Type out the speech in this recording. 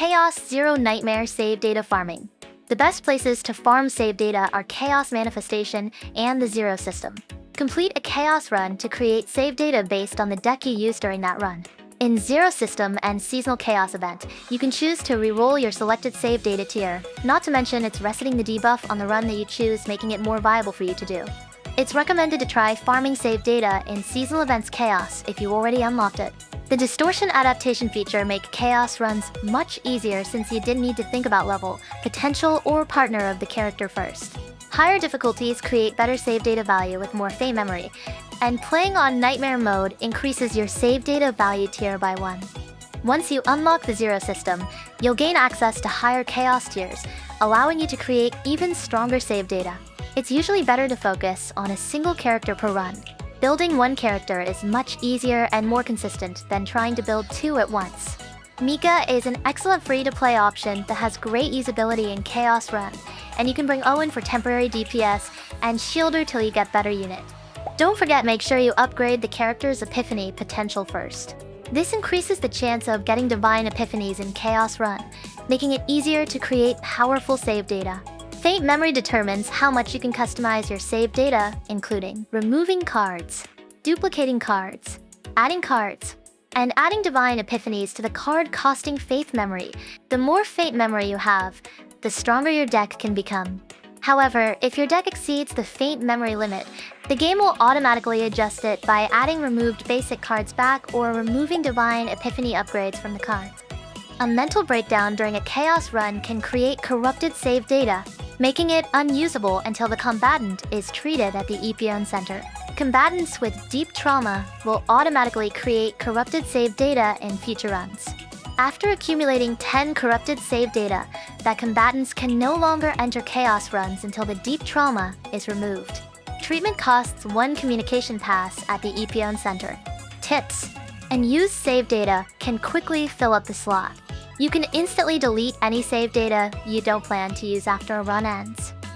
Chaos Zero Nightmare Save Data Farming. The best places to farm save data are Chaos Manifestation and the Zero System. Complete a Chaos run to create save data based on the deck you use during that run. In Zero System and Seasonal Chaos event, you can choose to re-roll your selected save data tier, not to mention it's resetting the debuff on the run that you choose, making it more viable for you to do. It's recommended to try farming save data in Seasonal Events Chaos if you already unlocked it. The Distortion Adaptation feature make Chaos runs much easier since you didn't need to think about level, potential, or partner of the character first. Higher difficulties create better save data value with more fate memory, and playing on Nightmare mode increases your save data value tier by 1. Once you unlock the Zero System, you'll gain access to higher Chaos tiers, allowing you to create even stronger save data. It's usually better to focus on a single character per run. Building one character is much easier and more consistent than trying to build 2 at once. 𝗕𝘂𝘀𝗶𝗲𝗀 is an excellent free-to-play option that has great usability in Chaos Run, and you can bring Owen for temporary DPS and shield her till you get better unit. Don't forget, make sure you upgrade the character's Epiphany potential first. This increases the chance of getting Divine Epiphanies in Chaos Run, making it easier to create powerful save data. Fate memory determines how much you can customize your save data, including removing cards, duplicating cards, adding cards, and adding Divine Epiphanies to the card costing Faith memory. The more Fate memory you have, the stronger your deck can become. However, if your deck exceeds the Fate memory limit, the game will automatically adjust it by adding removed basic cards back or removing Divine Epiphany upgrades from the card. A mental breakdown during a Chaos run can create corrupted save data, making it unusable until the combatant is treated at the 𝗕𝘂𝘀𝗀𝗀 center. Combatants with deep trauma will automatically create corrupted save data in future runs. After accumulating 10 corrupted save data, that combatants can no longer enter Chaos runs until the deep trauma is removed. Treatment costs 1 communication pass at the 𝗕𝘂𝘀𝗀𝗀𝗀 center. Tips: and use save data can quickly fill up the slot. You can instantly delete any save data you don't plan to use after a run ends.